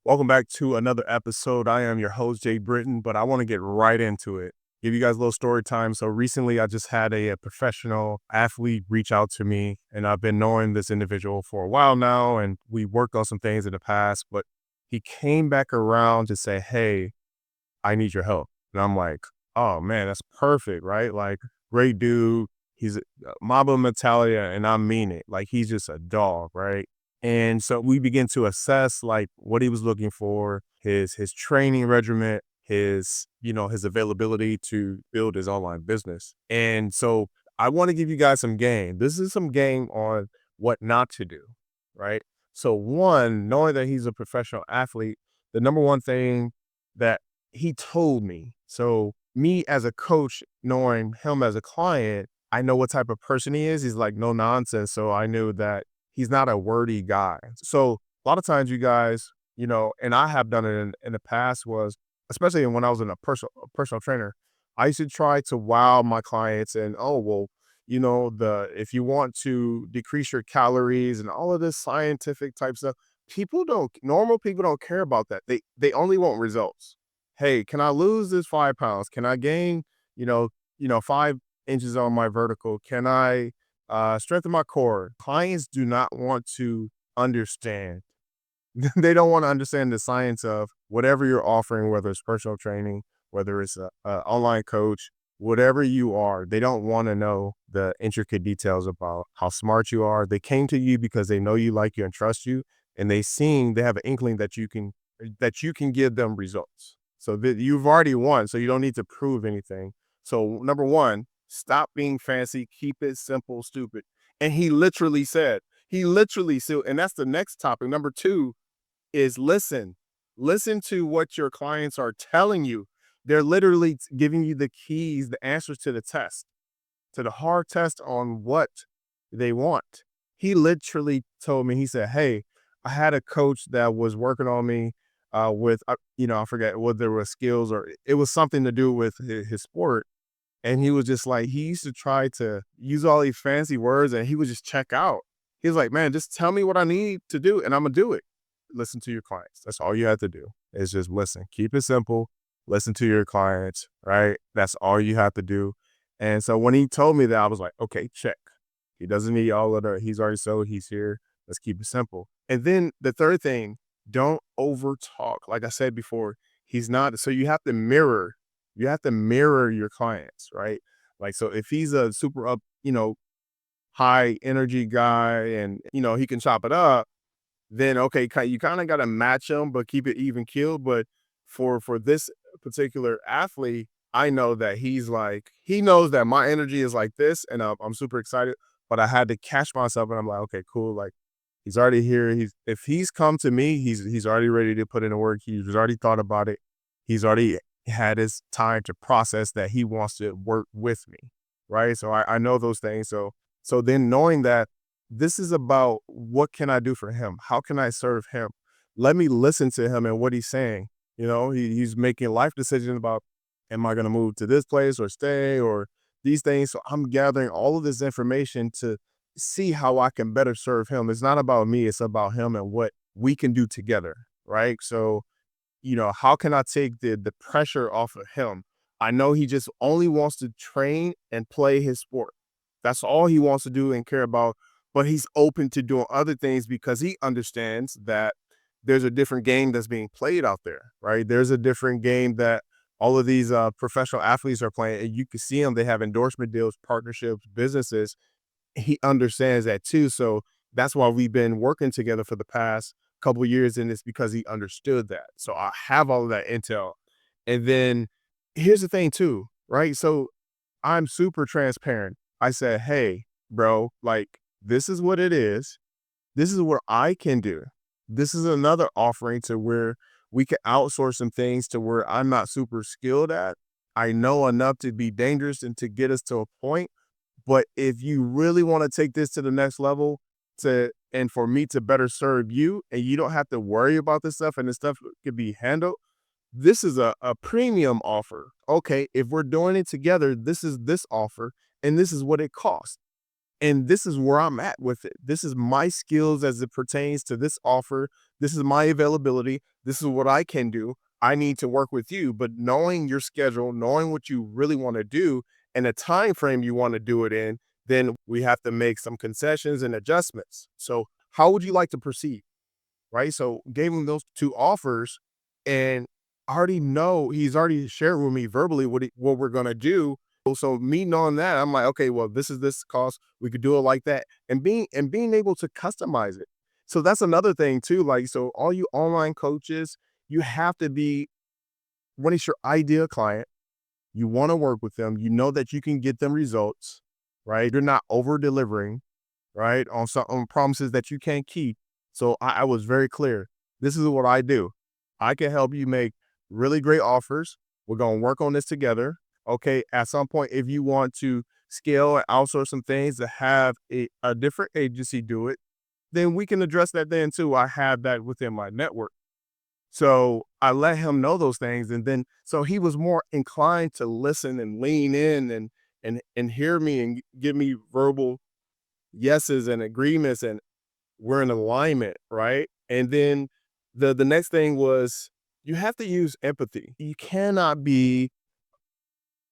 Welcome back to another episode. I am your host, Jay Britton, but I want to get right into it. Give you guys a little story time. So recently I just had a professional athlete reach out to me, and I've been knowing this individual for a while now, and we worked on some things in the past, but he came back around to say, "Hey, I need your help." And I'm like, "Oh man, that's perfect, right?" Like, great dude. He's a Mamba mentality, and I mean it. Like, he's just a dog, right? And so we begin to assess like what he was looking for, his training regimen, his availability to build his online business. And so I want to give you guys some game. This is some game on what not to do, right? So one, knowing that he's a professional athlete, the number one thing that he told me. So me as a coach, knowing him as a client, I know what type of person he is. He's like no nonsense. So I knew that he's not a wordy guy. So a lot of times you guys, and I have done it in the past was, especially when I was in a personal trainer, I used to try to wow my clients and, oh, well, if you want to decrease your calories and all of this scientific type stuff, normal people don't care about that. They only want results. Hey, can I lose this 5 pounds? Can I gain, you know, 5 inches on my vertical? Can I strengthen my core? Clients do not want to understand. They don't want to understand the science of whatever you're offering, whether it's personal training, whether it's a online coach, whatever you are. They don't want to know the intricate details about how smart you are. They came to you because they know you, like you, and trust you, and they have an inkling that you can give them results. So that you've already won, so you don't need to prove anything. So number one, stop being fancy, keep it simple, stupid. And he literally said, and that's the next topic. Number two is listen. Listen to what your clients are telling you. They're literally giving you the keys, the answers to the test, to the hard test on what they want. He literally told me, he said, "Hey, I had a coach that was working on me with, I forget what there were skills or it was something to do with his sport." And he was just like, he used to try to use all these fancy words and he would just check out. He was like, "Man, just tell me what I need to do and I'm going to do it." Listen to your clients. That's all you have to do is just listen. Keep it simple. Listen to your clients, right? That's all you have to do. And so when he told me that, I was like, okay, check. He doesn't need all of the, he's already sold, he's here. Let's keep it simple. And then the third thing, don't over talk. Like I said before, he's not, so you have to mirror your clients, right? Like, so if he's a super up, high energy guy and, he can chop it up, then okay, you kind of got to match him, but keep it even keel. But for this particular athlete, I know that he knows that my energy is like this, and I'm super excited. But I had to catch myself, and I'm like, okay, cool. Like he's already here. If he's come to me, he's already ready to put in the work. He's already thought about it. He's already had his time to process that he wants to work with me, right? So I know those things. So then knowing that this is about what can I do for him? How can I serve him? Let me listen to him and what he's saying. He's making life decisions about, am I going to move to this place or stay or these things? So I'm gathering all of this information to see how I can better serve him. It's not about me, it's about him and what we can do together. Right. So, how can I take the pressure off of him? I know he just only wants to train and play his sport. That's all he wants to do and care about, but he's open to doing other things because he understands that there's a different game that's being played out there, right? There's a different game that all of these professional athletes are playing, and you can see them. They have endorsement deals, partnerships, businesses. He understands that too. So that's why we've been working together for the past couple of years, and it's because he understood that. So I have all of that intel. And then here's the thing too, right? So I'm super transparent. I said, "Hey, bro, like this is what it is. This is what I can do. This is another offering to where we can outsource some things to where I'm not super skilled at. I know enough to be dangerous and to get us to a point. But if you really want to take this to the next level and for me to better serve you and you don't have to worry about this stuff and this stuff could be handled, this is a premium offer. Okay, if we're doing it together, this is this offer and this is what it costs. And this is where I'm at with it. This is my skills as it pertains to this offer. This is my availability. This is what I can do. I need to work with you. But knowing your schedule, knowing what you really want to do and the time frame you want to do it in, then we have to make some concessions and adjustments. So how would you like to proceed? Right. So gave him those two offers, and I already know he's already shared with me verbally what we're gonna do. So me knowing that, I'm like, okay, well, this is this cost. We could do it like that, and being able to customize it. So that's another thing too. Like, so all you online coaches, you have to be when it's your ideal client, you want to work with them. You know that you can get them results, right? You're not over delivering, right? On promises that you can't keep. So I was very clear. This is what I do. I can help you make really great offers. We're gonna work on this together. Okay. At some point, if you want to scale and outsource some things to have a different agency do it, then we can address that then too. I have that within my network. So I let him know those things. And then so he was more inclined to listen and lean in and hear me and give me verbal yeses and agreements, and we're in alignment, right? And then the next thing was you have to use empathy. You cannot be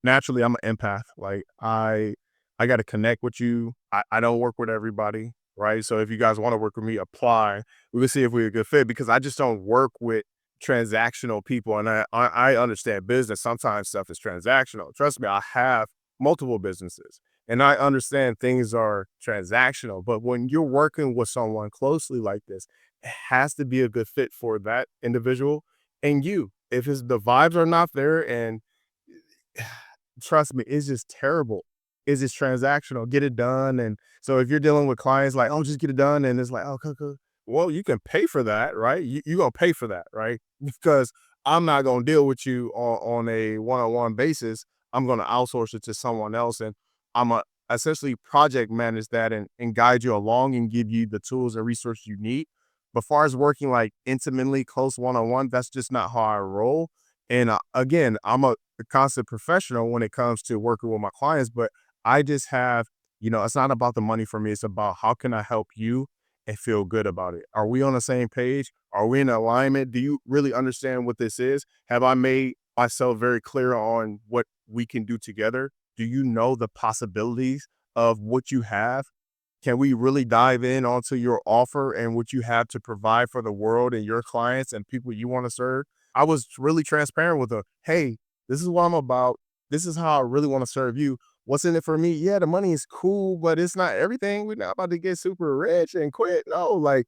naturally, I'm an empath. Like I gotta connect with you. I don't work with everybody, right? So if you guys want to work with me, apply. We will see if we're a good fit because I just don't work with transactional people. And I understand business. Sometimes stuff is transactional. Trust me, I have multiple businesses and I understand things are transactional. But when you're working with someone closely like this, it has to be a good fit for that individual and you. If the vibes are not there and trust me, it's just terrible. It's just transactional. Get it done. And so if you're dealing with clients like, oh, just get it done. And it's like, oh, cool. Well, you can pay for that, right? You're going to pay for that, right? Because I'm not going to deal with you on a one-on-one basis. I'm going to outsource it to someone else. And I'm going to essentially project manage that and guide you along and give you the tools and resources you need. But far as working like intimately close one-on-one, that's just not how I roll. And again, I'm a constant professional when it comes to working with my clients, but I just have, it's not about the money for me. It's about how can I help you and feel good about it? Are we on the same page? Are we in alignment? Do you really understand what this is? Have I made myself very clear on what we can do together? Do you know the possibilities of what you have? Can we really dive in onto your offer and what you have to provide for the world and your clients and people you want to serve? I was really transparent with her. Hey, this is what I'm about. This is how I really want to serve you. What's in it for me? Yeah, the money is cool, but it's not everything. We're not about to get super rich and quit. No, like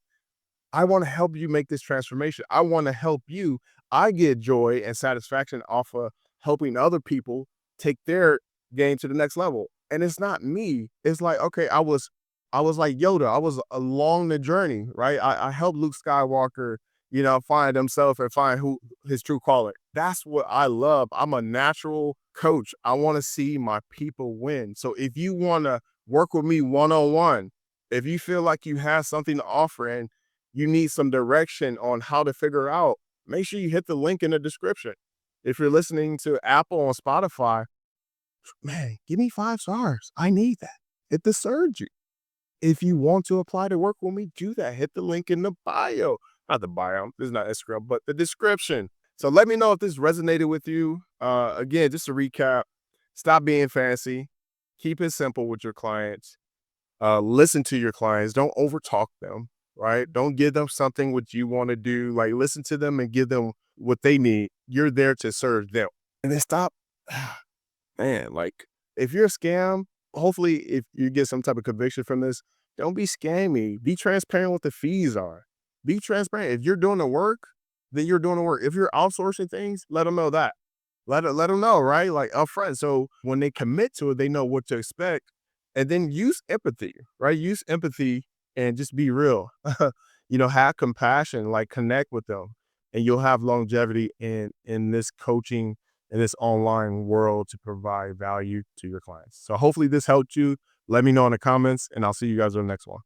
I want to help you make this transformation. I want to help you. I get joy and satisfaction off of helping other people take their game to the next level. And it's not me. It's like, okay, I was like Yoda. I was along the journey, right? I helped Luke Skywalker, find himself and find who his true calling. That's what I love. I'm a natural coach. I want to see my people win. So if you want to work with me one-on-one, if you feel like you have something to offer and you need some direction on how to figure out, make sure you hit the link in the description. If you're listening to Apple on Spotify, man, give me 5 stars. I need that. It deserves you. If you want to apply to work with me, do that. Hit the link in the bio. Not the bio, this is not Instagram, but the description. So let me know if this resonated with you. Again, just to recap, stop being fancy. Keep it simple with your clients. Listen to your clients. Don't overtalk them, right? Don't give them something what you want to do. Like listen to them and give them what they need. You're there to serve them. And then stop, man, like if you're a scam, hopefully if you get some type of conviction from this, don't be scammy. Be transparent what the fees are. Be transparent. If you're doing the work, then you're doing the work. If you're outsourcing things, let them know that. Let them know, right? Like upfront. So when they commit to it, they know what to expect. And then use empathy, right? Use empathy and just be real. Have compassion, like connect with them. And you'll have longevity in this coaching in this online world to provide value to your clients. So hopefully this helped you. Let me know in the comments and I'll see you guys on the next one.